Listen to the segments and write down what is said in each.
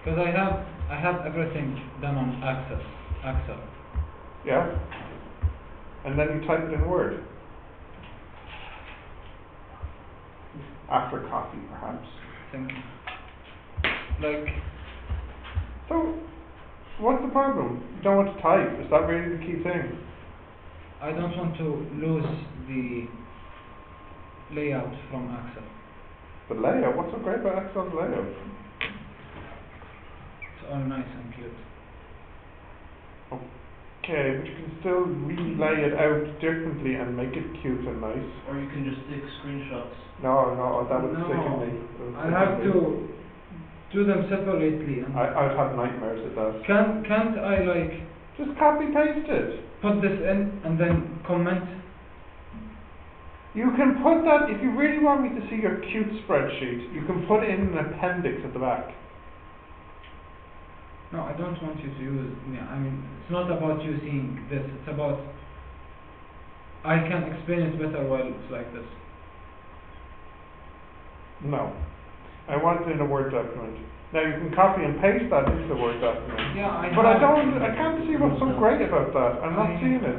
Because I have everything done on Excel. Yeah? And then you type it in Word. After coffee, perhaps. Thank you. Like, So, what's the problem? You don't want to type. Is that really the key thing? I don't want to lose the layout from Excel. The layout? What's so great about Excel's layout? It's all nice and cute. Okay, but you can still relay it out differently and make it cute and nice. Or you can just take screenshots. No, that would sicken No, me. It would I sicken have me. to do them separately. And I'd have nightmares at that. can't I like Just copy paste it. put this in and then comment? You can put that, if you really want me to see your cute spreadsheet, you can put it in an appendix at the back. No, I don't want you to use. I mean, it's not about you seeing this. It's about I can explain it better while it's like this. No. I want it in a Word document. Now you can copy and paste that into the Word document. Yeah, But I can't see what's so great about that. I'm not seeing it.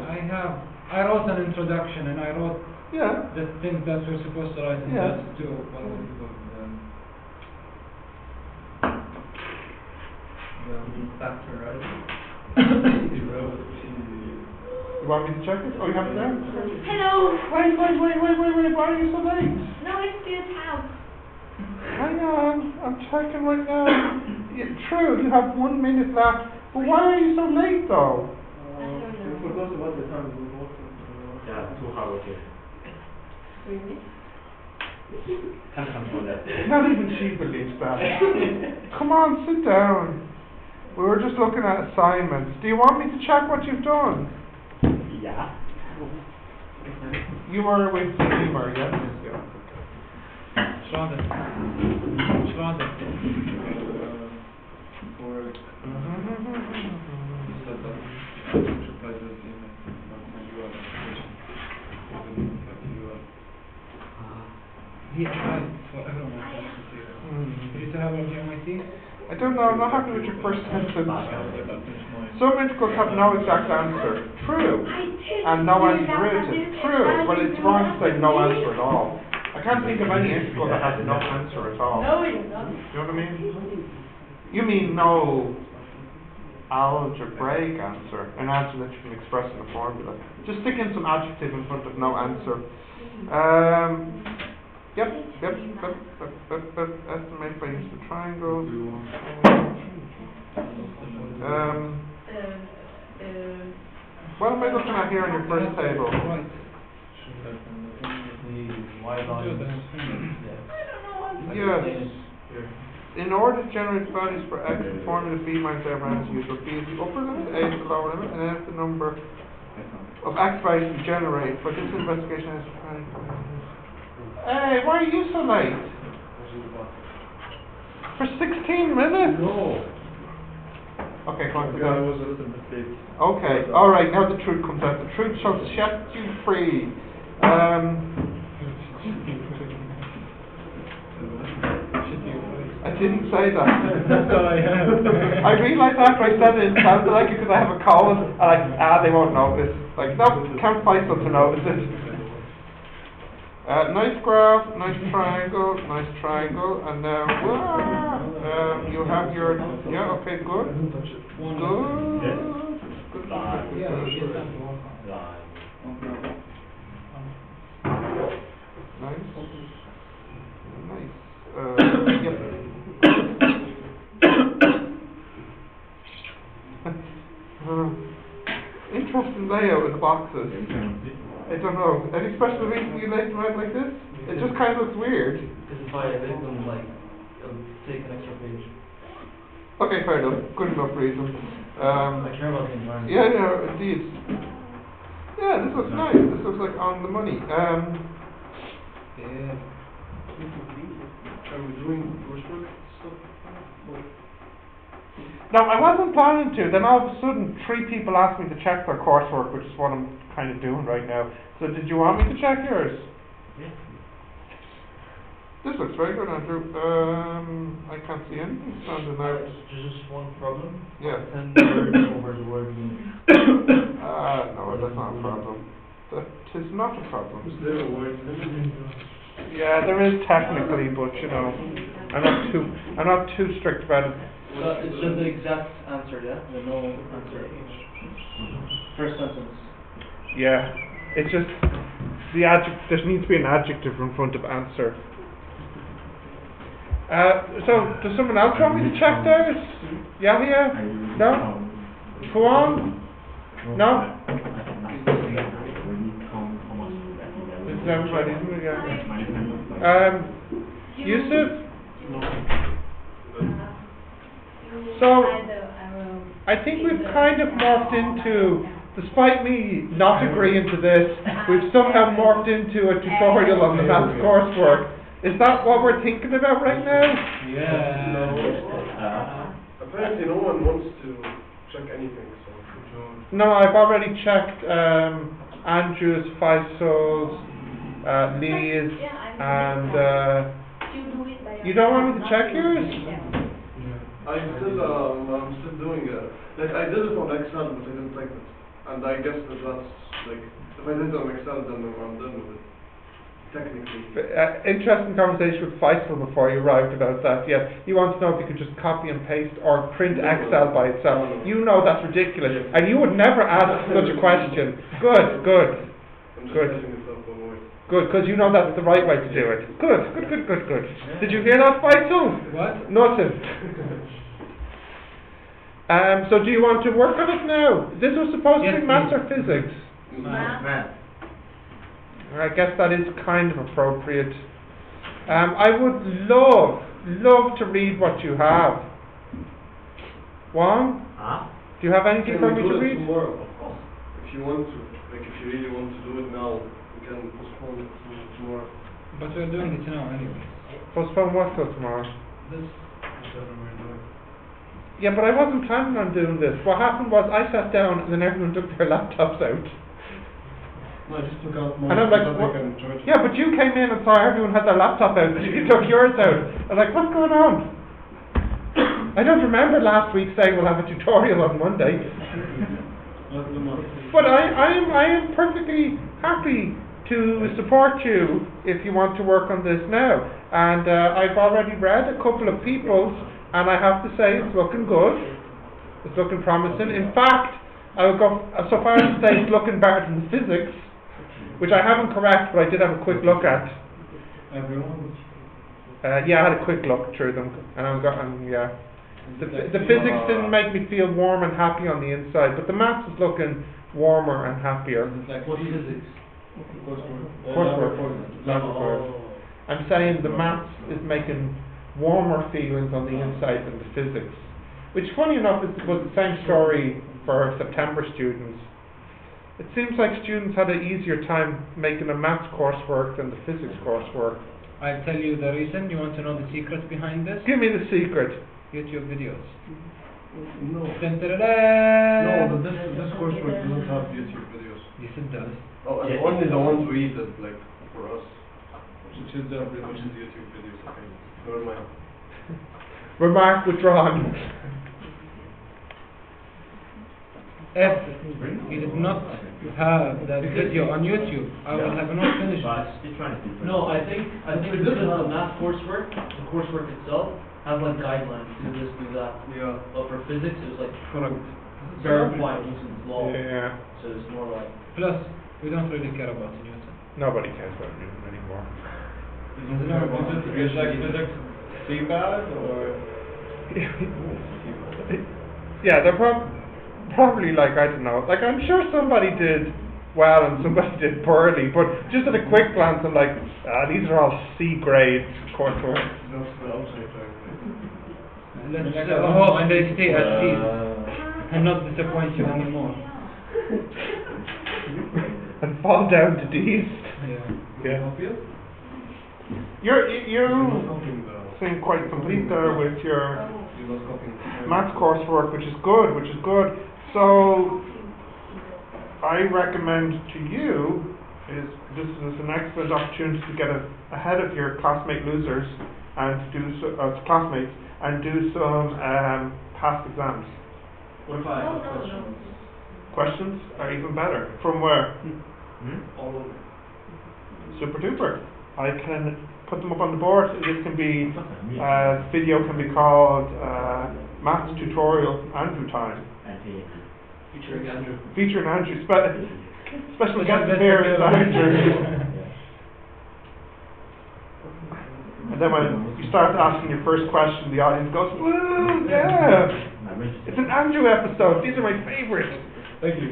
I wrote an introduction and I wrote Yeah. the things that we're supposed to write and Yeah. that's to what is it called? Factor, right? You want me to check it? Oh, you have it there? Hello. Wait, why are you so late? No, it's good house. Hang on, I'm checking right now. Yeah, true, you have 1 minute left. But why are you so late though? I don't know. forgot about the time we walked. Yeah, 2 hours here. Really? Can't control that. Not even she believes that. Come on, sit down. We were just looking at assignments. Do you want me to check what you've done? Yeah. You were with Emer, yes? Schade. He applied for everyone at MIT. Did you have on MIT? I don't know, I'm not happy with your first sentence. Some intervals have no exact answer. True. And no answer written. True, but it's wrong to say no answer at all. I can't think of any integral that has no answer at all. No, you're not. Do you know what I mean? You mean no algebraic answer, an answer that you can express in a formula. Just stick in some adjective in front of no answer. Yep. Estimate by use of triangles. What am I looking at here on your first table? Right. Yes. In order to generate values for x, the formula b minus a minus u, so b is the upper limit, a is the lower limit, and f the number of x values we generate. For this investigation is Hey, why are you so late? For 16 minutes? No. Okay, come on, sit I down. was a little bit late. Okay, alright, now the truth comes out. The truth shall set you free. I didn't say that. That's all I have. I realised after I said it, it sounded like it because I have a cold, and they won't notice. Like, no, can't Faisal to notice it. Nice graph, nice triangle, and now, you have your, yeah, okay, good. Good. Yeah, you get that. Nice. Yep. Interesting layout of the boxes. I don't know. Any special reason you like to write like this? It just kind of looks weird. This is why I made them take an extra page. Okay, fair enough. Good enough reason. I care about the environment. Yeah, indeed. Yeah, this looks nice. This looks like on the money. Yeah. Are we doing coursework stuff? No, I wasn't planning to. Then all of a sudden, 3 people asked me to check their coursework, which is what I'm kind of doing right now. So, did you want me to check yours? Yeah. This looks very good, Andrew. I can't see anything standing out. There's just one problem. Yeah. 10 words over the word mean. No, that's not a problem. That is not a problem. Is there a word? Yeah, there is technically, but you know, I'm not too strict about it. It's just the exact answer, yeah? The no answer. First sentence. Yeah, it's just the adjective. There needs to be an adjective in front of answer. So, does someone else want me to check those? Yeah? No? Go on? No? This is everybody, isn't it? Yeah. Yusuf? So, I think we've kind of morphed into, despite me not agreeing to this, we've somehow morphed into a tutorial on the maths coursework. Is that what we're thinking about right now? Yeah. Apparently no one wants to check anything, so. No, I've already checked Andrew's, Faisal's, Lee's, and you don't want me to check yours? I'm still doing it. Like, I did it on Excel, but I didn't type it. And I guess that's, like, if I did it on Excel, then I'm done with it. Technically. Interesting conversation with Faisal before you arrived about that. Yeah, he wants to know if you could just copy and paste or print Excel by itself. You know that's ridiculous, and you would never ask such a question. Good. I'm just Good. testing myself one way. Good, because you know that's the right way to do it. Good. Did you hear that, Faisal? What? Nothing. So do you want to work on it now? This was supposed to Yes, be maths please. or physics? Math. I guess that is kind of appropriate. I would love to read what you have. Juan, Huh? do you have anything Can for we me do to it read? tomorrow? If you want to. Like, if you really want to do it now, we can postpone it to tomorrow. But we're doing it now anyway. Postpone what till tomorrow? This. Yeah, but I wasn't planning on doing this. What happened was I sat down and then everyone took their laptops out. No, I just took out And I'm like, what? Yeah, but you came in and saw everyone had their laptop out, but you took yours out. I was like, what's going on? I don't remember last week saying we'll have a tutorial on Monday. But I am perfectly happy to support you if you want to work on this now. And I've already read a couple of people's, and I have to say it's looking good. It's looking promising. In fact, I would go so far as to say it's looking better than physics, which I haven't correct, but I did have a quick look at. Everyone. Yeah, I had a quick look through them, and yeah. The physics didn't make me feel warm and happy on the inside, but the maths is looking warmer and happier. What physics? Coursework. I'm saying the maths is making warmer feelings on the inside than the physics. Which, funny enough, was the same story for September students. It seems like students had an easier time making the maths coursework than the physics coursework. I'll tell you the reason. You want to know the secret behind this? Give me the secret. YouTube videos. No. Dun, dun, dun, dun. No, but this coursework doesn't have YouTube videos. Yes, it does. Oh, and Yeah. only the ones we did, like, for us. Which is the YouTube videos, okay. Never mind. Remark withdrawn. If you did not have that video on YouTube, I would have not finished But this. it's trying to do. No, I think because the math coursework, the coursework itself, has like guidelines, do this, do that. Yeah. But for physics, it was like Correct. verified Newton's law. Yeah. So it's more like. Plus, we don't really care about Newton. Nobody cares about Newton anymore. Is like physics CPAD or? Yeah, they're probably like, I don't know, like I'm sure somebody did well and somebody did poorly, but just at a quick glance I'm like, these are all C grade coursework. That's the outside Let's hope and they stay at peace and not disappoint you anymore. And fall down to D's. Yeah. Yeah. You seem quite complete there with your maths coursework, which is good. So I recommend to you this is an excellent opportunity to get ahead of your classmate losers and classmates and do some past exams. What if I have No, a no, question? no. Questions are even better. From where? All over. Super duper. I can put them up on the board. This can be, video can be called Maths Tutorial Andrew Time. Featuring Andrew. Featuring Andrew, special guest appearance Andrew. And then when you start asking your first question, the audience goes, woo, yeah! It's an Andrew episode. These are my favorites. Thank you.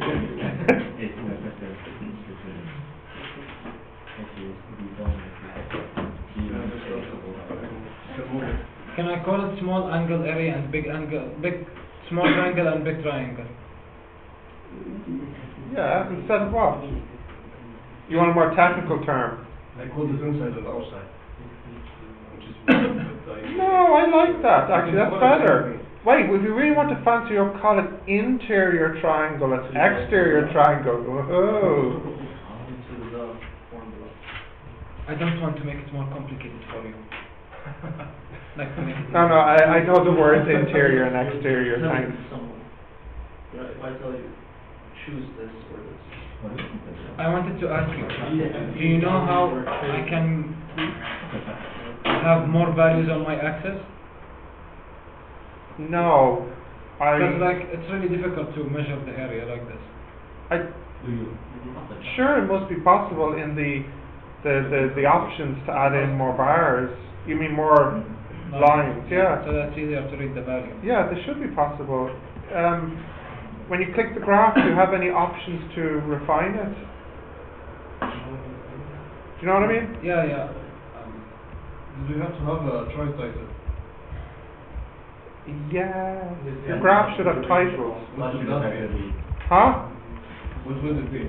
Can I call it small angle area and small triangle and big triangle? Yeah, instead of what? You want a more technical term? I call this inside and outside. Which is No, I like that. Actually, that's better. Wait, if you really want to fancy up, call it interior triangle. It's exterior triangle. Whoa. Into the formula. I don't want to make it more complicated for you. Like to make it No, I know the words interior and exterior. Tell Thanks. someone. If I tell you, choose this or this. I wanted to ask you, do you know how I can have more values on my axis? No, Because like it's really difficult to measure the area like this. Sure, it must be possible in the options to add in more bars. You mean more lines? Yeah. So that's easier to read the value. Yeah, they should be possible. When you click the graph, do you have any options to refine it? Do you know what I mean? Yeah, yeah. Do you have to have a choice title? Yeah. Your graph should have titles. What should that be? Huh? What would it be?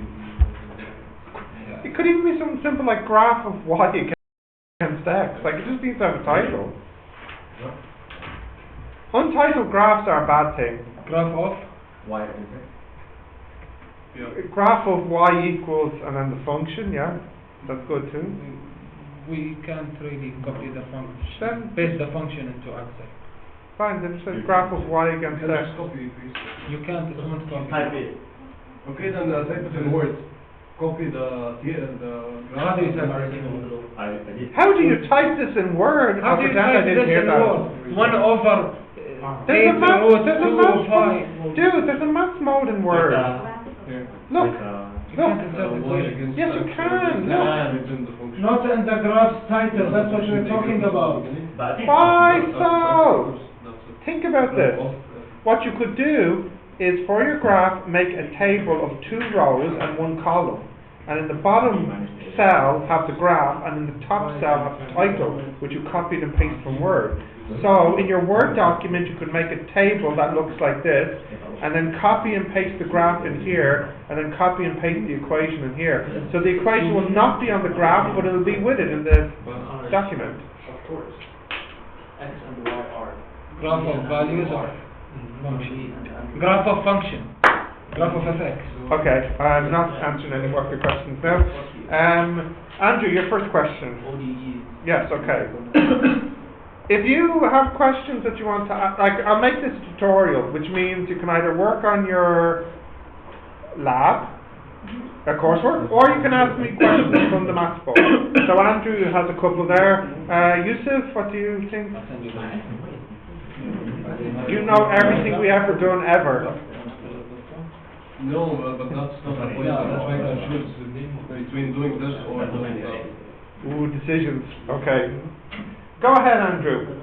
Yeah. It could even be something simple like graph of y against x. Like, it just needs to have a title. Untitled graphs are a bad thing. Graph of? Yeah. Graph of y equals and then the function, yeah. That's good too. We can't really copy the Then- function, paste the function into Excel. Fine, then it says graph of y against Can I x. just copy paste? You can't, it's not Type copy. it. Okay, then type it in Word. Copy the How do you type Everything it? in the middle. I did. How do you type this in Word? How I'll do you pretend I type didn't this hear in that. Word? 1 over There's a 8 math, root there's a 2 math pi. mode. Dude, there's a math mode in Word. Look, You can't insert equation. yes you can. Look. Within the function. Not in the graph's title, that's what we're talking about. But I think Why That's so? That's it. Think about this. What you could do is for your graph make a table of 2 rows and 1 column. And in the bottom cell have the graph and in the top cell have the title, which you copied and pasted from Word. So in your Word document you could make a table that looks like this, and then copy and paste the graph in here, and then copy and paste the equation in here. So the equation will not be on the graph, but it'll be with it in the document. Of course. X and Y are. Graph of values of function. Graph of function. Graph of fx. Okay, I'm not answering any more of your questions now. Andrew, your first question. ODE. Yes, okay. If you have questions that you want to ask, like, I'll make this tutorial, which means you can either work on your lab, coursework, or you can ask me questions from the maths book. So Andrew has a couple there. Yusuf, what do you think? I'll send you that. You know everything we ever done ever. No, but that's not the point. Yeah, that's I right. can choose between doing this or doing that. Ooh, decisions. Okay. Go ahead, Andrew.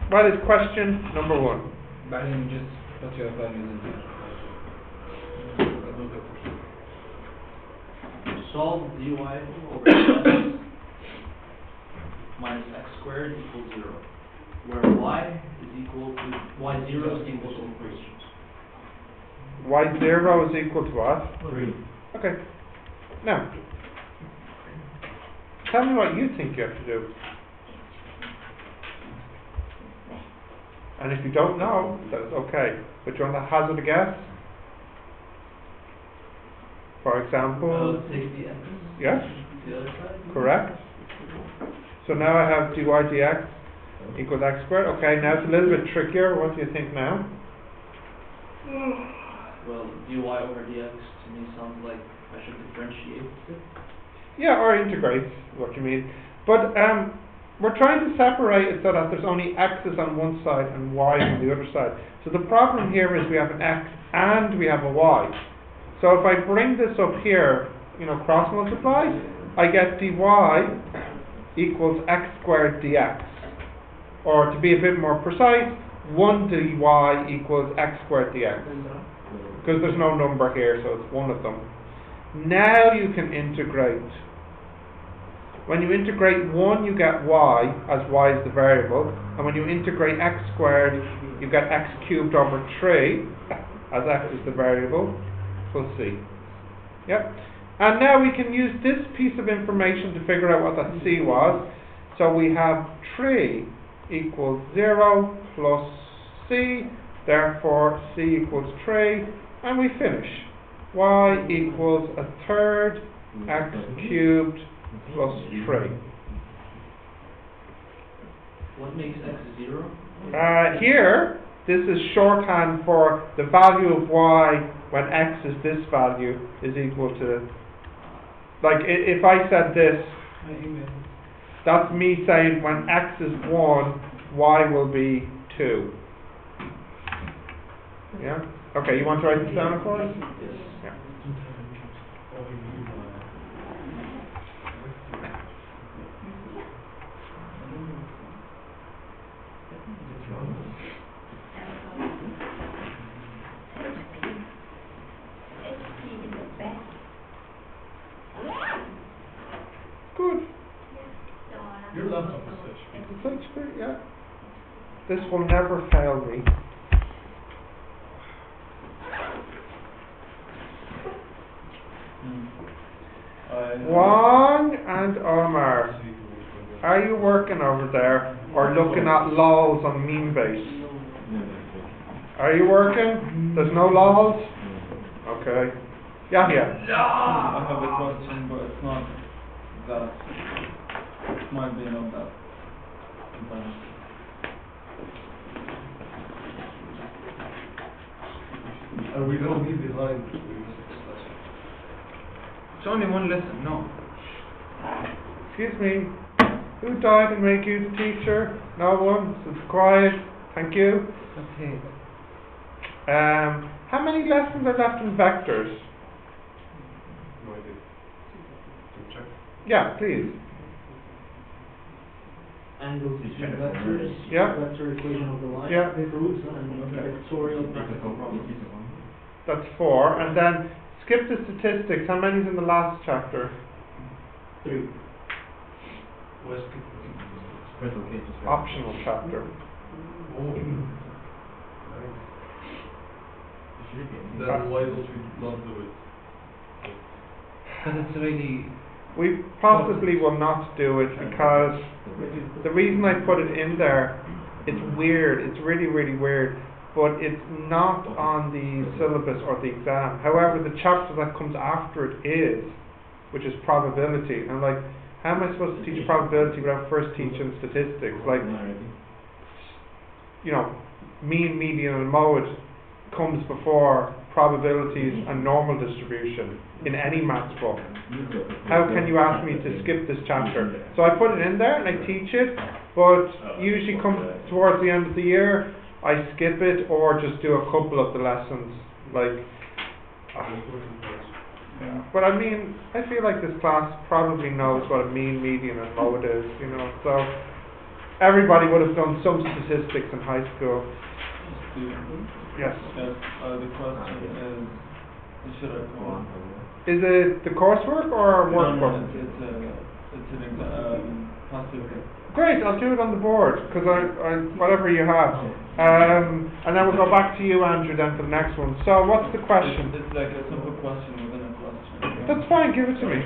What is question number 1? بعدين just put your values in here. Solve dy over x minus x squared equals 0, where y is equal to, y0 is equal to 3. Y0 is equal to what? 3. Okay. Now, tell me what you think you have to do. And if you don't know, that's okay. But you want to hazard a guess? For example, Take the x yes, to the other side. correct. So now I have dy dx equals x squared. Okay, now it's a little bit trickier. What do you think now? Well, dy over dx to me sounds like I should differentiate it. Yeah, or integrate, what you mean. But we're trying to separate it so that there's only x's on one side and y on the other side. So the problem here is we have an x and we have a y. So if I bring this up here, you know, cross multiply, I get dy equals x squared dx. Or to be a bit more precise, 1 dy equals x squared dx. Because there's no number here, so it's one of them. Now you can integrate. When you integrate 1, you get y, as y is the variable. And when you integrate x squared, you get x cubed over 3, as x is the variable, plus c. Yep. And now we can use this piece of information to figure out what that c was. So we have 3 equals 0 plus c, therefore c equals 3, and we finish. Y equals a third x cubed plus 3. What makes x 0? Here, this is shorthand for the value of y when x is this value is equal to, like if I said this, that's me saying when x is 1, y will be 2. Yeah? Okay, you want to write this down for us? Yes. Yeah. Good. Your laptop is Such good, yeah. This will never fail me. Wong and Omar, are you working over there or looking at lols on Meanbase? Are you working? There's no lols? Okay. Yahya. I have a question, but it's not that. It might be not that. And we don't be behind. It's only one lesson, no. Excuse me. Who died and made you the teacher? No one. So it's quiet. Thank you. Okay. How many lessons are left in vectors? No idea. Check. Yeah, please. Angles between vectors, Yeah. vector equation of the line, Yeah. proofs, and vectorial practical problems. That's 4. And then skip the statistics. How many's in the last chapter? 3. Optional chapter. Oh. Then why don't we not do it? Because it's really, We possibly will not do it because the reason I put it in there, it's weird, it's really, really weird, but it's not on the syllabus or the exam. However, the chapter that comes after it is, which is probability. And like, how am I supposed to teach probability without first teaching statistics? Like, you know, mean, median and mode comes before probabilities and normal distribution in any maths book. How can you ask me to skip this chapter? So I put it in there and I teach it, but usually come towards the end of the year, I skip it or just do a couple of the lessons. Like, yeah. But I mean, I feel like this class probably knows what a mean, median and mode is, you know, so everybody would have done some statistics in high school. Yes. The question is, should I call? Is it the coursework or No, workbook? it's an exam, passive. Great, I'll do it on the board, because I whatever you have. And then we'll go back to you, Andrew, then for the next one. So, what's the question? It's like a simple question within a question. That's fine, give it to me.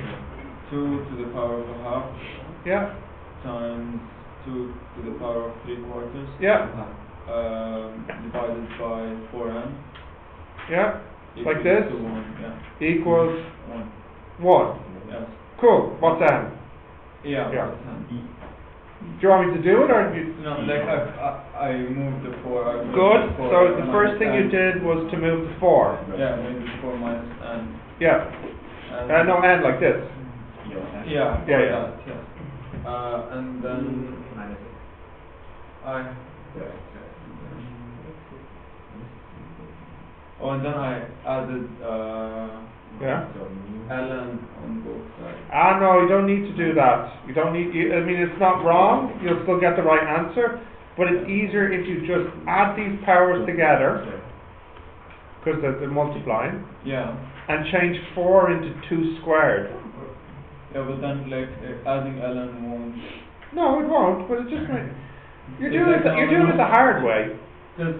2 to the power of a half Yeah, times 2 to the power of 3/4 yeah, divided by 4n yeah. Like equals this? to 1, yeah. equals 1, 1. yes. Cool. What's n? Yeah, Yeah. that's n. Do you want me to do it or do you? No, like I moved the 4. I moved Good. the 4 So the minus first thing you n. did was to move the 4. Yeah, maybe 4 minus n. Yeah. And No, n like this. Yeah, Yeah, yeah. that, yes. And then I. Oh, and then I added Yeah. ln on both sides. No, you don't need to do that. You don't need. I mean, it's not wrong. You'll still get the right answer, but it's easier if you just add these powers together because they're multiplying, Yeah. and change 4 into 2 squared. Yeah, but then like adding ln won't. No, it won't. But it just might. You're It's doing like it. You're doing it the hard way. Cause,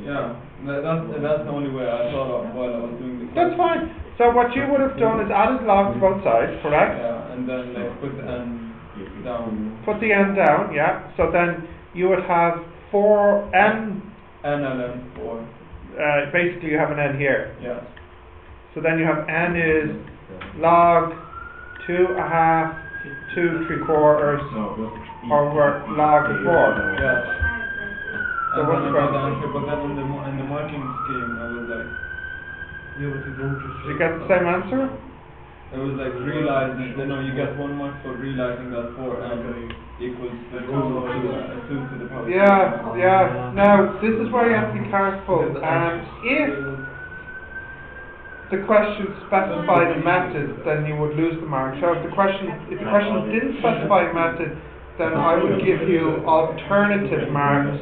yeah, that's the only way I thought of while I was doing the That's fine. So what you would have done is added log to both sides, correct? Yeah, and then like put the n down. Put the n down, yeah. So then you would have 4n. N ln 4. Basically, you have an n here. Yeah. So then you have n is log 2.5, 2 3/4 over log 4. Yeah. So And what's then I the got the answer, but then in the marking scheme, I was like, Did you get the same answer? it was like realizing, you get 1 mark for realizing that 4n equals the 2 to the power. Yeah, yeah. Now, this is where you have to be careful. If the question specified a method, then you would lose the mark. So if the question didn't specify a method, then I would give you alternative marks.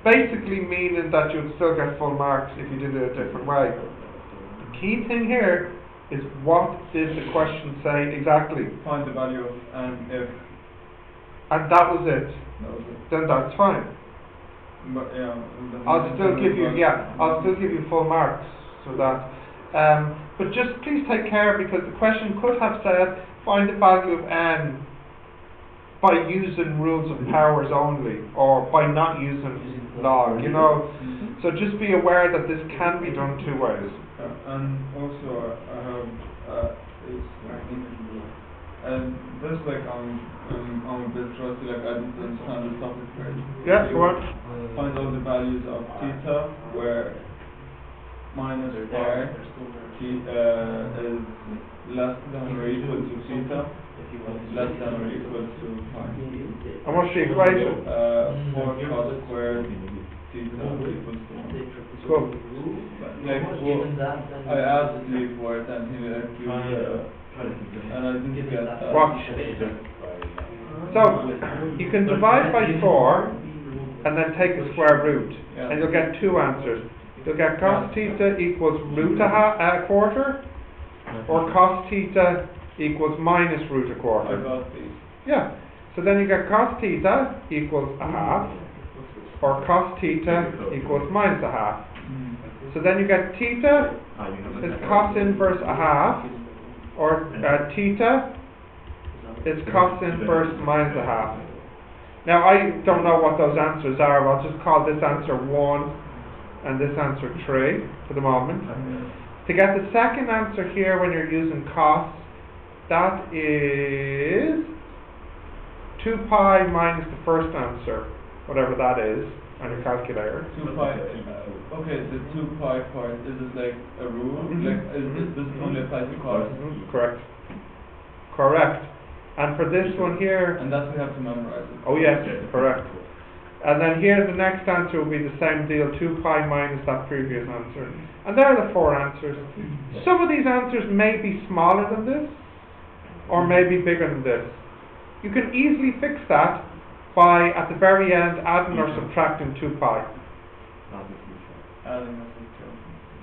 Basically meaning that you would still get full marks if you did it a different way. The key thing here is what did the question say exactly? Find the value of n if And that was it. that was it. Then that's fine. But yeah. and then- I'll still give you full marks for that. But just please take care because the question could have said find the value of n by using rules of powers only or by not using log, So just be aware that this can be done 2 ways. And also I have and this like I'm a bit trusty, like I didn't understand this topic very. Yeah, go on. Find all the values of theta where minus pi is less than or equal to theta, less than or equal to pi. And what's the equation? 4 cos squared theta equals to 1. Cool. Like, I asked Lee for it and he and I didn't get that. Watch. So you can divide by 4 and then take a square root, and you'll get 2 answers. You'll get cos theta equals root a quarter, or cos theta equals minus root a I quarter. got these. Yeah. So then you get cos theta equals a half, or cos theta equals minus a half. So then you get theta is cos inverse a half, or theta is cos inverse minus a half. Now I don't know what those answers are, but I'll just call this answer 1 and this answer 3 for the moment. To get the second answer here when you're using cos, that is 2 pi minus the first answer, whatever that is, on your calculator. 2 pi, okay, the 2 pi part, is it like a rule? Like, does it only apply to cos? Correct. Correct. And for this one here, And that's we have to memorize it. oh yes, correct. And then here the next answer will be the same deal, 2 pi minus that previous answer. And there are the 4 answers. Some of these answers may be smaller than this, or may be bigger than this. You can easily fix that by, at the very end, adding or subtracting 2 pi.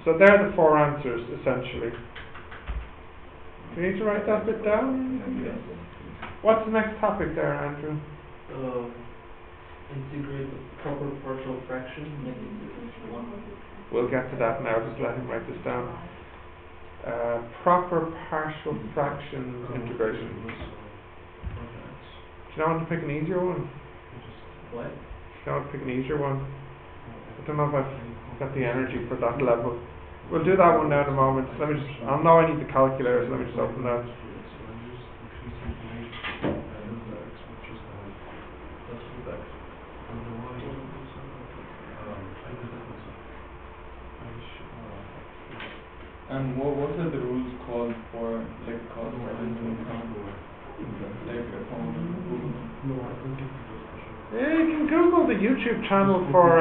So there are the 4 answers, essentially. Do you need to write that bit down? Yes. What's the next topic there, Andrew? Integrate the proper partial fraction. We'll get to that now, just let him write this down. Proper partial fraction integrations. Do you know how to pick an easier one? What? Do you know how to pick an easier one? I don't know if I've get the energy for that level. We'll do that one now in a moment. Let me just, I know I need the calculator, so let me just open that. And what are the rules called for like cost per unit income? Like upon Google? Yeah, you can Google the YouTube channel for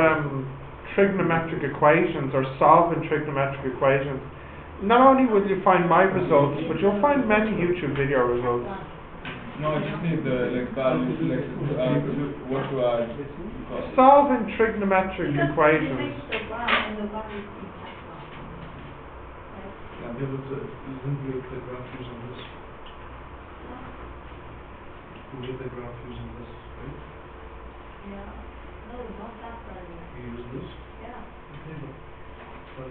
trigonometric equations or solving trigonometric equations. Not only will you find my results, but you'll find many YouTube video results. No, I just need the like values, like what to add. Solving trigonometric equations. Yeah, but isn't the graph using this? You get the graph using this, right? Yeah. No, not that value. You use this? Yeah. Okay, but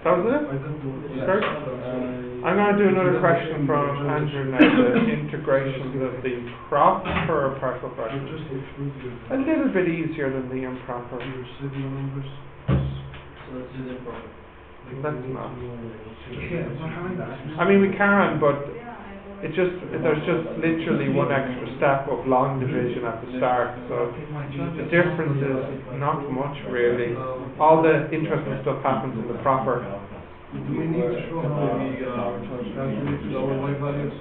That was it? I don't know. Yeah. Kurt? I'm going to do another question from Andrew now, the integrations of the proper partial You fraction. just exclude A little bit easier than the improper. your signal numbers. So let's do the improper. That's not. Yeah, I mean, we can, but it just, there's just literally one extra step of long division at the start, so the difference is not much really. All the interesting stuff happens in the proper. Do we need to show how we calculated our y values?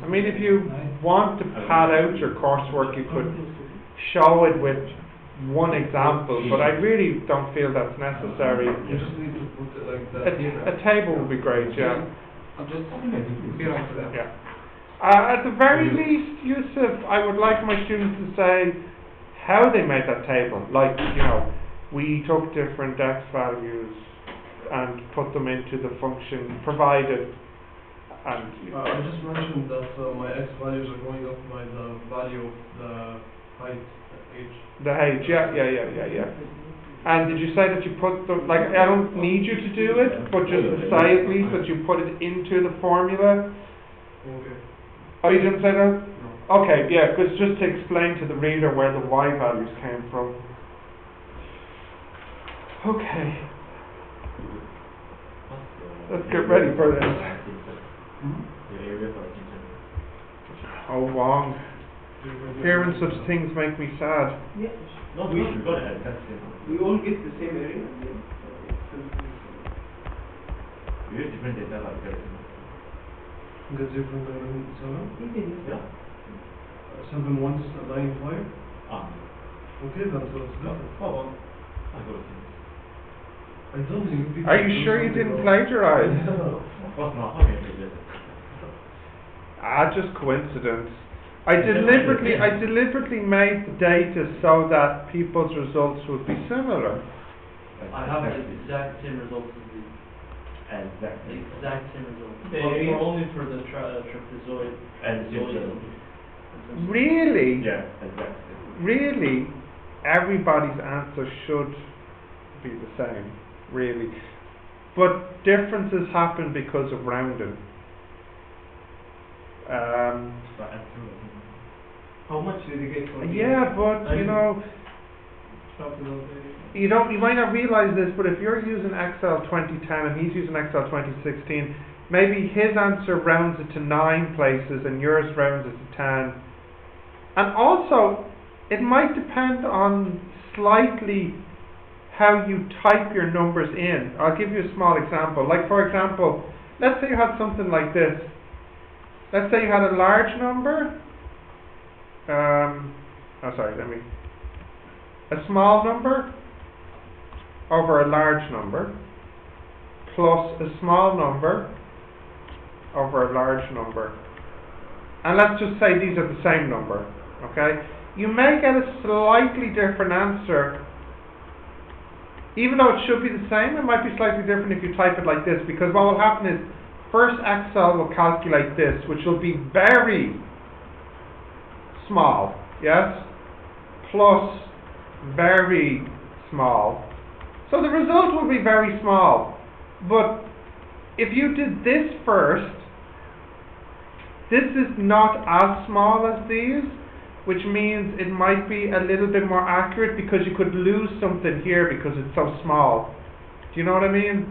I mean, if you want to pad out your coursework, you could show it with one example, but I really don't feel that's necessary. You just need to put it like that. A table would be great, yeah. I'll just be right for that. Yeah. At the very least, Yusuf, I would like my students to say how they made that table. Like, you know, we took different x values and put them into the function provided. And I just mentioned that my x values are going up by the value of the height, h. the age, yeah. And did you say that you put the, like, I don't need you to do it, but just to say at least that you put it into the formula? Okay. Oh, you didn't say that? No. Okay, yeah, because just to explain to the reader where the y values came from. Okay, let's get ready for this. Oh, Wong. Hearing such things make me sad. No, we should go ahead, that's it. We all get the same area. We use different data like that. Get different than 7? Yeah. 7 once, 9 5? Ah. Okay, that's what's different. Oh, I got it. I don't think people. Are you sure you didn't plagiarize? Of course not, how can you do that? Just coincidence. I deliberately made the data so that people's results would be similar. I have the exact same results as you. Exactly. Exact same results. The But area? only for the trapezoid. And trapezoidal. Really? Yeah, exactly. Really, everybody's answer should be the same, really. But differences happen because of rounding. How much did you get for the Yeah, but you know, you might not realize this, but if you're using Excel 2010 and he's using Excel 2016, maybe his answer rounds it to 9 places and yours rounds it to 10. And also, it might depend on slightly how you type your numbers in. I'll give you a small example. Like, for example, let's say you had something like this. Let's say you had a large number. A small number over a large number plus a small number over a large number. And let's just say these are the same number, okay? You may get a slightly different answer. Even though it should be the same, it might be slightly different if you type it like this, because what will happen is first Excel will calculate this, which will be very small, yes, plus very small. So the result will be very small. But if you did this first, this is not as small as these, which means it might be a little bit more accurate because you could lose something here because it's so small. Do you know what I mean?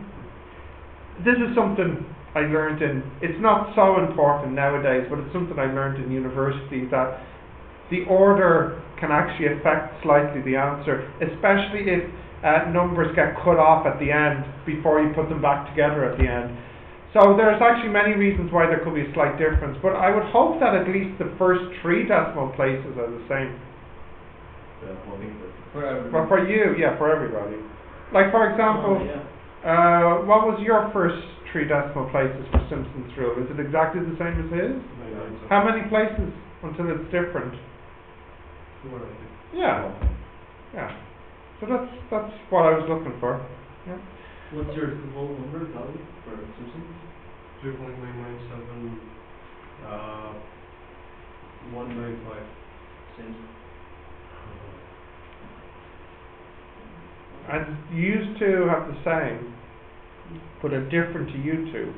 This is something I learned it's not so important nowadays, but it's something I learned in university, that the order can actually affect slightly the answer, especially if numbers get cut off at the end before you put them back together at the end. So there's actually many reasons why there could be a slight difference, but I would hope that at least the first 3 decimal places are the same. Well, for you, yeah, for everybody. Like, for example, what was your first 3 decimal places for Simpson's rule? Is it exactly the same as his? How many places until it's different? Yeah. Yeah. So that's what I was looking for. Yeah. What's your whole number value for Simpsons? 3.997, 195. Same. And you used to have the same, but are different to you two.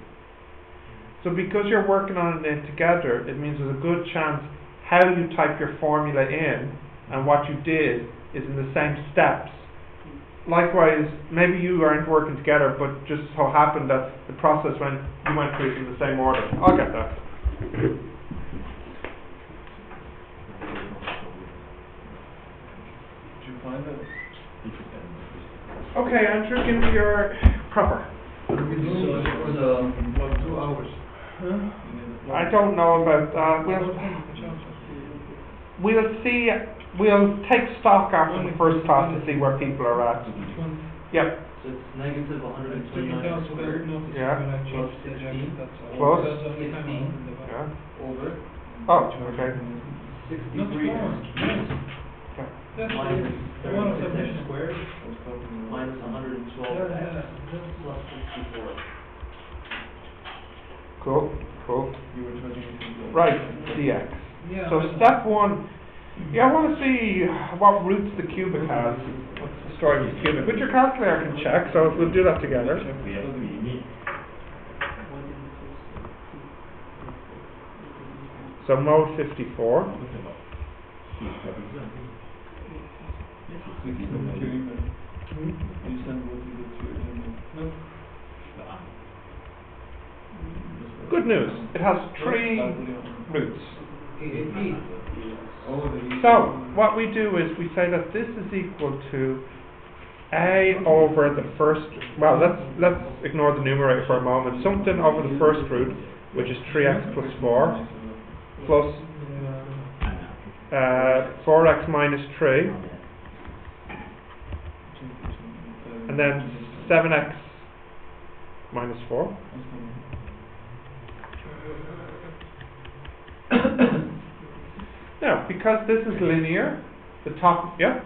So because you're working on it together, it means there's a good chance how you type your formula in and what you did is in the same steps. Likewise, maybe you aren't working together, but just so happened that the process you went through it in the same order. I'll get that. Did you find it? Okay, Andrew, give me your proper. So it was 2 hours. I don't know about that. We'll see. We'll take stock after the first class to see where people are at. Yep. So it's negative 129 squared. Yeah. Plus 16. Plus. 16. Yeah. Over. Oh, okay. 63 minus 36 squared minus 112x plus 64. Cool. You were trying Right, dx. Yeah. So step 1, I want to see what roots the cubic has. What's the story of the cubic? Which your calculator can check, so we'll do that together. So mode 54. Good news, it has 3 roots. So, what we do is we say that this is equal to a over the first, well, let's ignore the numerator for a moment, something over the first root, which is 3x plus 4, plus 4x minus 3, and then 7x minus 4. Now, because this is linear, the top, yeah?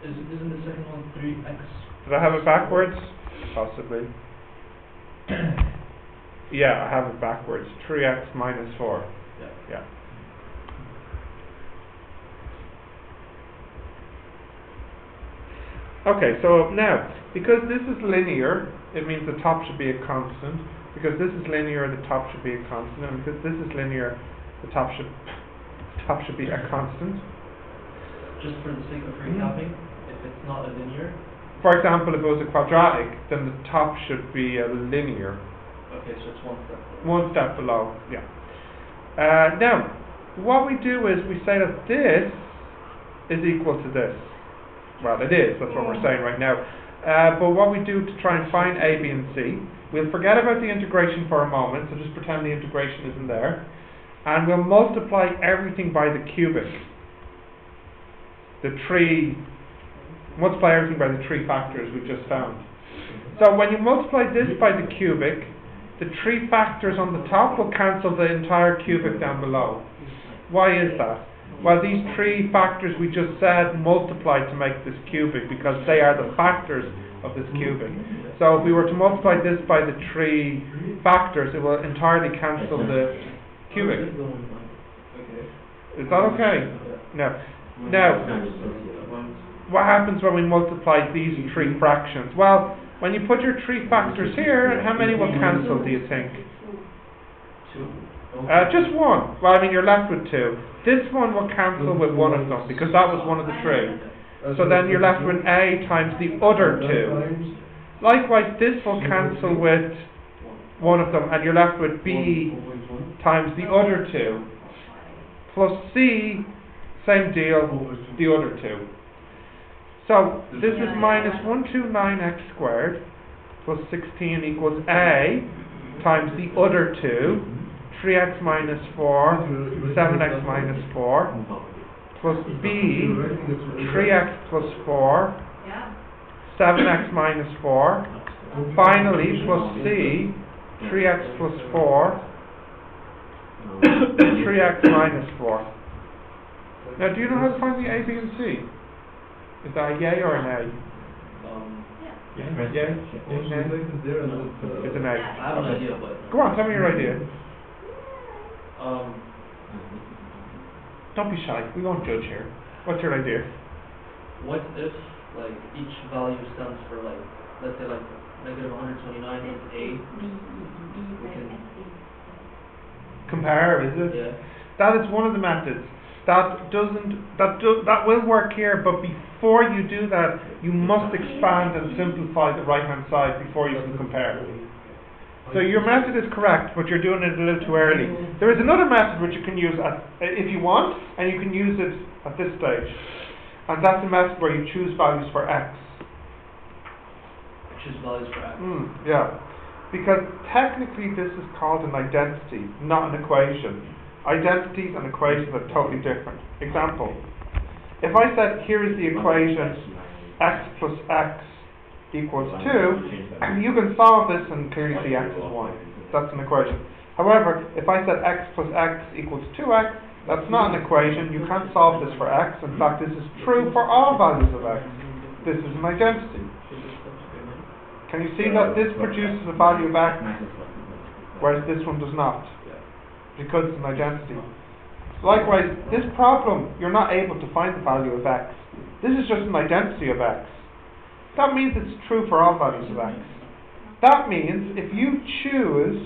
Isn't the second one 3x? Did I have it backwards? Possibly. Yeah, I have it backwards. 3x minus 4. Yeah. Okay, so now, because this is linear, it means the top should be a constant. Because this is linear, the top should be a constant. And because this is linear, the top should be a constant. Just for the sake of recapping, if it's not a linear. For example, if it was a quadratic, then the top should be a linear. Okay, so it's one step. One step below, yeah. Now, what we do is we say that this is equal to this. Well, it is, that's what we're saying right now. But what we do to try and find A, B, and C, we'll forget about the integration for a moment, so just pretend the integration isn't there. And we'll multiply everything by the cubic. Multiply everything by the 3 factors we just found. So when you multiply this by the cubic, the 3 factors on the top will cancel the entire cubic down below. Why is that? Well, these 3 factors we just said multiply to make this cubic because they are the factors of this cubic. So if we were to multiply this by the 3 factors, it will entirely cancel the cubic. Is that okay? No. Now, what happens when we multiply these 3 fractions? Well, when you put your 3 factors here, how many will cancel, do you think? 2. Just one. Well, I mean, you're left with two. This one will cancel with one of them, because that was one of the three. So then you're left with A times the other two. Likewise, this will cancel with one of them, and you're left with B times the other two. Plus C, same deal, the other two. So this is minus 129x squared plus 16 equals A times the other two, 3x minus 4, 7x minus 4, plus B, 3x plus 4, 7x minus 4, finally plus C, 3x plus 4, 3x minus 4. Now, do you know how to find the A, B, and C? Is that a yay or an A? Yay? Nay? It's an A. I have an Okay. idea, but. Go on, tell me your idea. Don't be shy, we won't judge here. What's your idea? What if, like, each value stands for, like, let's say, like, negative 129 is A? We can, Compare, is it? yeah. That is one of the methods. That will work here, but before you do that, you must expand and simplify the right-hand side before you can compare. So your method is correct, but you're doing it a little too early. There is another method which you can use if you want, and you can use it at this stage. And that's a method where you choose values for x. Choose values for X. Yeah. Because technically this is called an identity, not an equation. Identities and equations are totally different. Example, if I said here is the equation x plus x equals 2, you can solve this and clearly see x is 1. That's an equation. However, if I said x plus x equals 2x, that's not an equation. You can't solve this for x. In fact, this is true for all values of x. This is an identity. Can you see that this produces a value of x, whereas this one does not? Because it's an identity. Likewise, this problem, you're not able to find the value of x. This is just an identity of x. That means it's true for all values of x. That means if you choose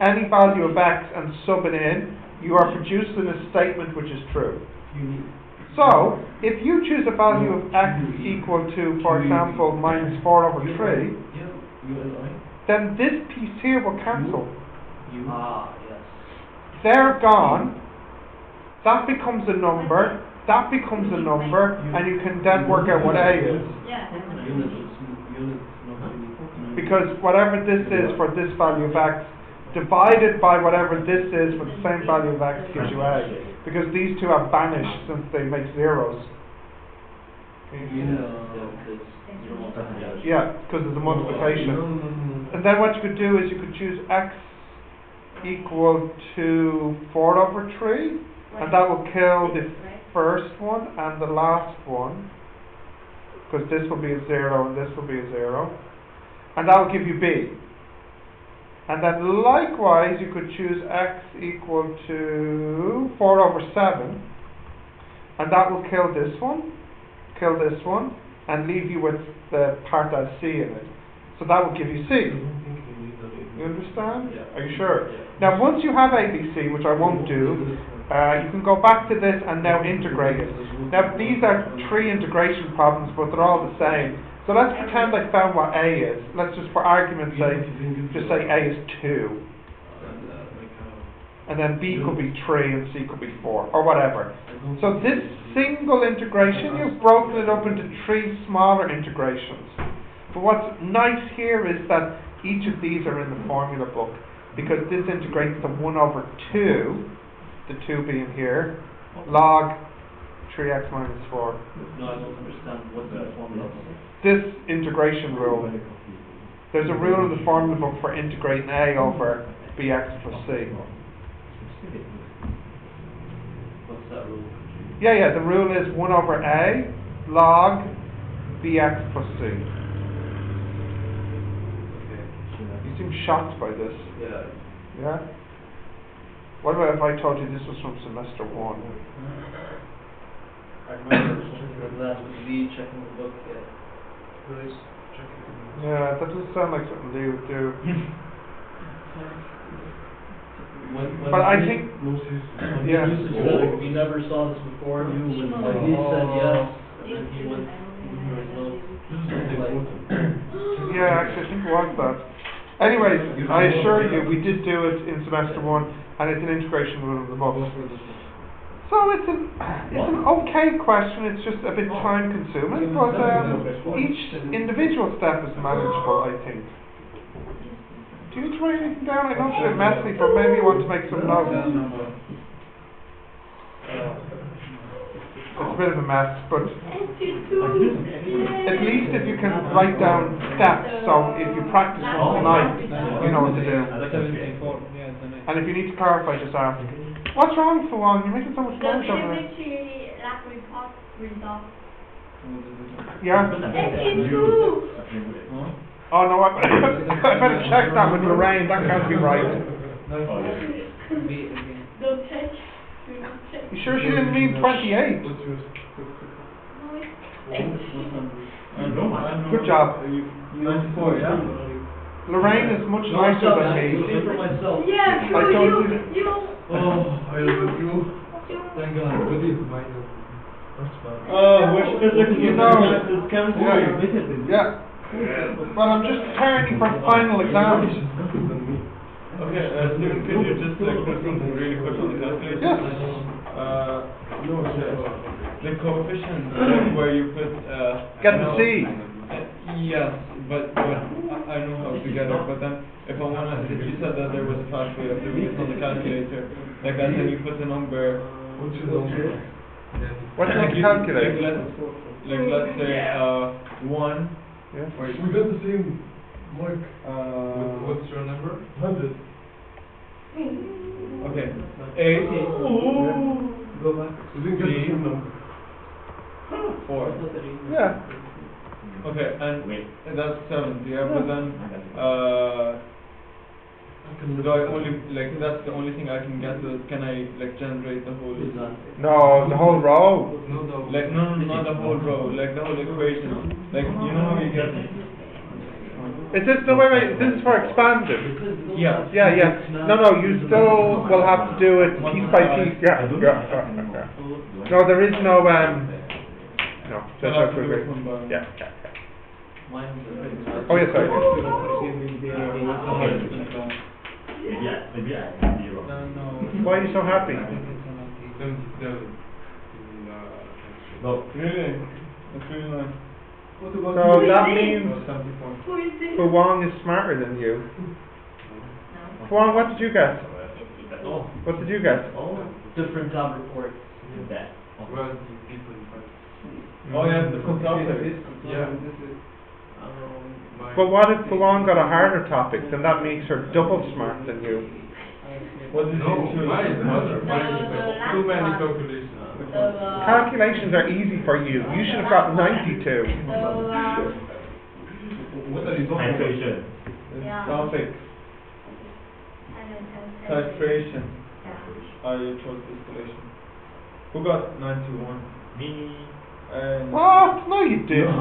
any value of x and sub it in, you are producing a statement which is true. So, if you choose a value of x equal to, for example, minus 4 over 3, then this piece here will cancel. Ah, yes. They're gone. That becomes a number. That becomes a number, and you can then work out what A is. Because whatever this is for this value of x, divided by whatever this is for the same value of x gives you A. Because these two have vanished since they make zeros. Yeah, because there's a multiplication. And then what you could do is you could choose x equal to 4 over 3, and that will kill the first one and the last one, because this will be a 0 and this will be a 0, and that will give you B. And then likewise you could choose x equal to 4 over 7, and that will kill this one, and leave you with the part that has C in it. So that will give you C. You understand? Yeah. Are you sure? Yeah. Now once you have ABC, which I won't do, you can go back to this and now integrate it. Now these are 3 integration problems, but they're all the same. So let's pretend I found what A is. Let's just, for argument's sake, just say A is 2. And then B could be 3 and C could be 4, or whatever. So this single integration, you've broken it up into 3 smaller integrations. But what's nice here is that each of these are in the formula book, because this integrates to 1 over 2, the 2 being here, log 3x minus 4. No, I don't understand what's in the formula. This integration rule. There's a rule in the formula book for integrating A over bx plus c. What's that rule? Yeah, the rule is 1 over A log bx plus c. You seem shocked by this. Yeah. Yeah? What about if I told you this was from semester 1? I remember checking the last V, checking the book, yeah. Yeah, that doesn't sound like something they would do. When But I he- think, When yeah. Yusuf said, we never saw this before, you was like, he said yes, and then he went through his notes. yeah, actually, I think it was that. Anyways, I assure you, we did do it in semester one, and it's an integration with one of the books. So it's an okay question, it's just a bit time consuming, but each individual step is manageable, I think. Do you need to write anything down? I know it's a bit messy, but maybe you want to make some notes. It's a bit of a mess, but at least if you can write down steps, so if you practice one tonight, you know what to do. 74, yeah, the next. And if you need to clarify, just ask. What's wrong, Fawon? You're making so much The noise over there. chemistry lab report result. Yeah? SE2! Oh no, I better check that with Lorraine, that can't be right. Don't check. Do not check. You sure she didn't mean 28? No, it's Good job. 94, yeah? Lorraine is much No, nicer stop, than I me. speak for myself. Yeah, I true, don't you. Oh, I love you. Thank God. What is Oh, which physics You is know. is chemistry? Yeah. Well, I'm just preparing for final exams. Okay, Stephen, could you just like put something really quick on the calculator? Yes. The coefficient, like where you put, Get the C. Yes, but I know how to get it, but then if I wanna, if you said that there was a fast way of doing it on the calculator, like and then you put the number. What's your number? What do like you calculate? let's say, 1. Yeah. We got the same mark. What's your number? 100. Okay, 8. Go back. We didn't get the same number. 4. Yeah. Okay, and that's 7, yeah, but then, do I only, like, that's the only thing I can get, can I, like, generate the whole, No, the whole row. like, no, not the whole row, like, the whole equation, like, you know how you get, Is this, no, wait, this is for expanded. yeah. Yeah. No, you still will have to do it piece by piece, yeah. No, there is no, no, So just I have have to to do it agree. one by one. Yeah. Oh, Oh, yes, sorry. Maybe I can be wrong. No. Why are you so happy? No. Really? That's really nice. So that means Who is this? Fawon is smarter than you. Fawon, what did you get? Oh, What did you get? different job reports. That. Oh yeah, the topic. But what if Fawon got a harder topic? Then that makes her double smart than you. What did you choose? Too many calculations. Calculations are easy for you. You should have got 92. What are you talking about? Titration. Topic, titration. I chose distillation. Who got 91? Me. What? No, you didn't. Why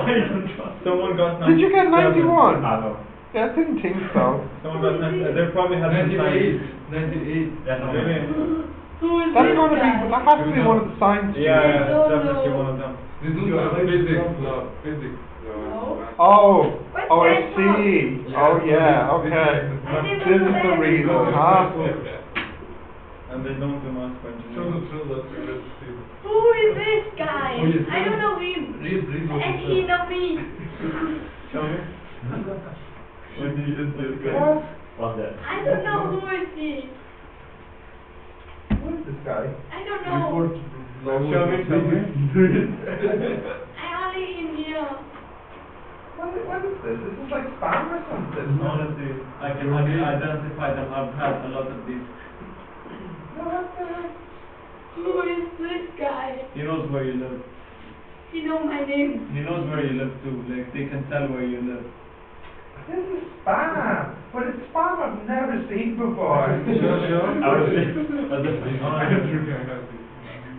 don't trust? Someone got 91. Did you get 91? No. Yeah, I didn't think so. Someone got 90. They probably had 98. That's not Really? That's going to be, that has to be one of the science Yeah, students. it's definitely one of them. This is physics. Oh, I see. Oh, yeah, okay. This is the reason, huh? And they don't do math for engineering. Who is this guy? I don't know him. And he know me. Tell me. When did you just do it? What? What's that? I don't know who is he. Who is this guy? I don't know. Show me, show me. I only in here. What is this? This is like spam or something. Honestly, I can identify them. I've had a lot of these. What the heck? Who is this guy? He knows where you live. He know my name. He knows where you live too. Like, they can tell where you live. This is spam. But it's spam I've never seen before.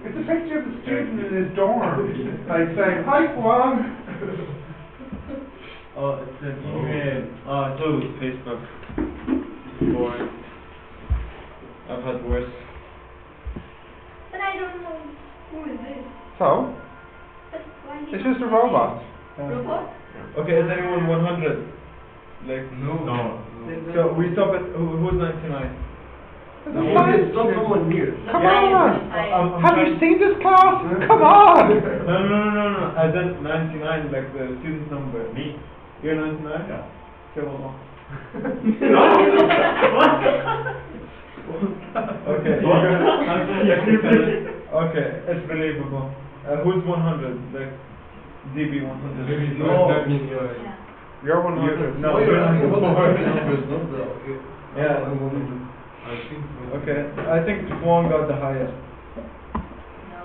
It's a picture of a student in his dorm, like saying, "Hi, Kwang." Oh, it's an email. Oh, I thought it was Facebook. Boring. I've had worse. But I don't know who is this. So, But why he it's don't just a say robot. it? Robot? Okay, is anyone 100? Like, No. so we stop at, who's 99? It's No, fine. It's not someone here. Come Yeah, on! I'm Have you trying- seen this class? Come on! No. I said 99, like the student number. Me? You're 99? Yeah. Okay, hold on. What? Okay, What? okay, it's believable. Who's 100? Like, DB 100. No. That means you're. Yeah. You're 100. No, Oh, you're asking you're what the 100. numbers, not the, okay. Yeah. I'm 100. I think. Okay, I think Juan got the highest. No.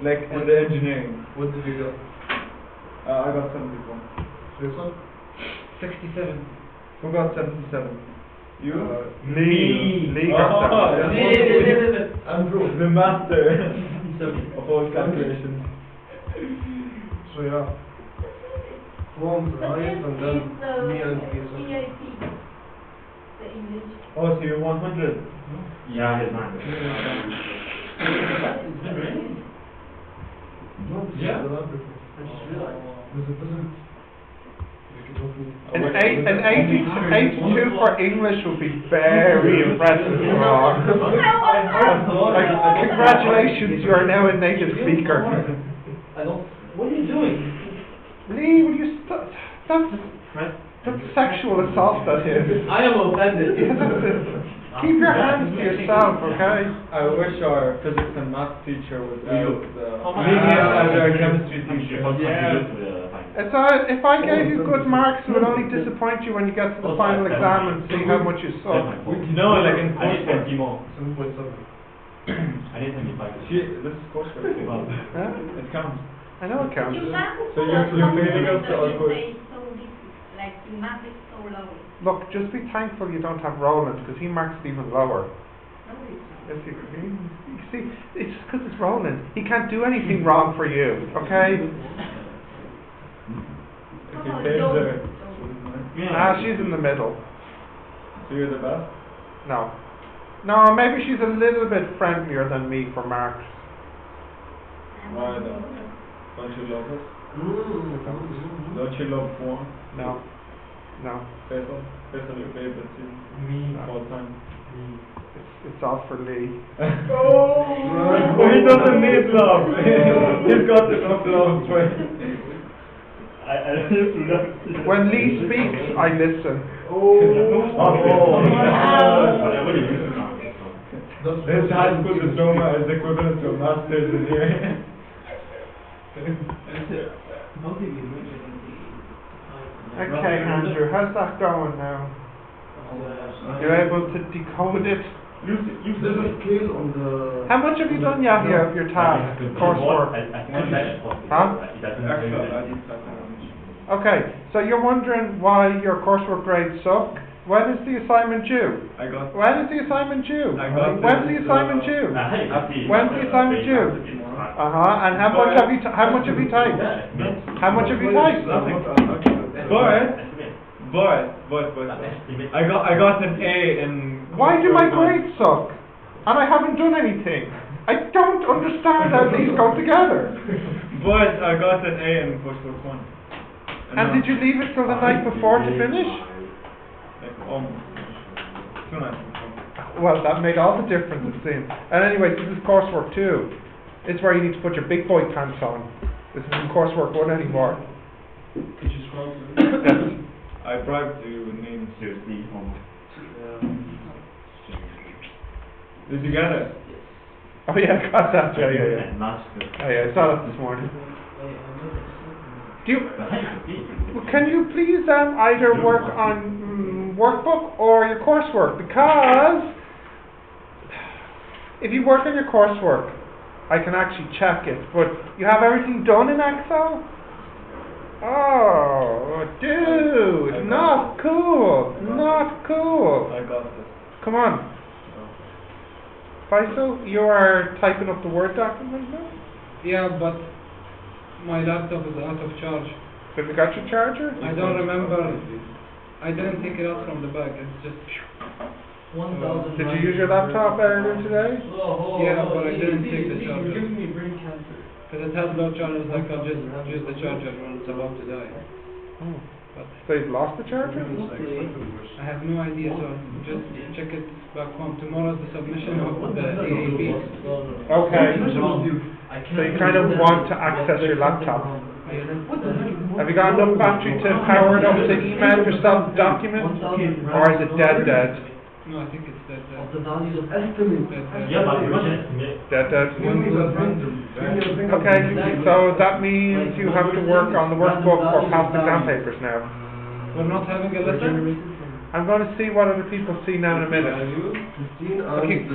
Like, in the engineering. What did you get? I got 74. This one? 67. Who got 77? You? Lee got Oh, that. yeah. Andrew. The master of all calculations. So yeah. From the But highest this and then is the me and Kesa. EIP, the English. Oh, so you're 100. Yeah, it's mine. It's been raining. No, this Yeah. is the lab report. I just realized. Because it doesn't. Like it doesn't. An 82 for English would be very impressive, Ron. Like, congratulations, you are now a native speaker. I don't. What are you doing? Lee, will you stop? That's sexual assault, that is. I am offended. Keep your hands to yourself, okay? I wish our physics and math teacher was You. How much- maybe as our chemistry I'm teacher. sure Yeah. contribute to the fine. It's if I gave you good marks, it would only disappoint you when you get to the final exam and see how much you suck. No, like in I need coursework. 20 more. 7.7. I need 25. This is coursework. Huh? It counts. I know it counts. Your math is So you're failing us to our course. so difficult, like your math is so low. Look, just be thankful you don't have Roland, because he marks it even lower. No, it's not. Yes, you see, it's because it's Roland. He can't do anything wrong for you, okay? If you Oh, fail don't. there. Ah, she's in the middle. So you're the best? No. No, maybe she's a little bit friendlier than me for marks. Why though? Don't you love us? Mm. Don't you love form? No. No. Faisal? Faisal, your favorite team? Me. Of all time. It's all for Lee. Oh, he doesn't need love. He's got enough love for I used to love it. When Lee speaks, I listen. His high school diploma is equivalent to a master's in here. Okay, Andrew, how's that going now? You're able to decode it? There's a scale on the. How much have you done, Yahya, of your task, coursework? Huh? Okay, so you're wondering why your coursework grades suck? When is the assignment due? I got. When is the assignment due? I got When's the this, assignment due? When's the assignment due? And how much have you how much have you typed? How much have you typed? But I got an A in. Why do my grades suck? And I haven't done anything. I don't understand how these go together. But I got an A in coursework 1. And did you leave it till the night before to finish? Like almost 2 nights before. Well, that made all the difference, it seems. And anyway, this is coursework 2. It's where you need to put your big boy pants on. This isn't coursework 1 anymore. Could you scroll to Yes. I bribed you name. Seriously, Did you get it? Oh yeah, I got that. Yeah. Master. Oh yeah, I saw that this morning. Do you, But how you compete? can you please either work on workbook or your coursework? Because if you work on your coursework, I can actually check it. But you have everything done in Excel? Oh, dude, not cool, not cool. I got this. Come on. Faisal, you are typing up the Word document now? Yeah, but my laptop is out of charge. Have you got your charger? I don't remember. I didn't take it out from the bag. It's just. 1,000. Did you use your laptop earlier today? Yeah, but I didn't take the charger. You're giving me brain cancer. Because it has low charge, like I'll just use the charger when it's about to die. Oh. But So you've lost the charger? I have no idea, so just check it back home. Tomorrow's the submission of the AAP. Okay. I So you kind of want to access your laptop. What the heck? Have you got enough battery to power it up to email yourself documents? Or is it dead? No, I think it's that. Of the values of Yeah, but you want to estimate. Dead. Okay, so that means you have to work on the workbook for past exam papers now. We're not having a lesson? I'm going to see what other people see now in a minute. Okay.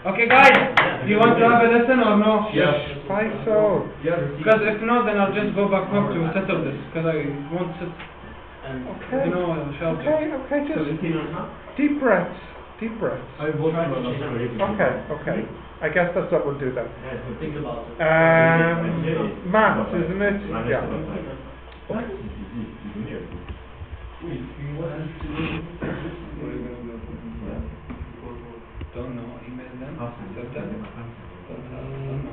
Okay, guys, do you want to have a lesson or no? Yes. Why so? Because if not, then I'll just go back home to settle this. Because I won't sit, Okay. you know, shelter. Okay, just deep breaths. I will try to change the Okay. I guess that's what we'll do then. Think about it. Maths, isn't it? Yeah. Don't know, email them. Don't know.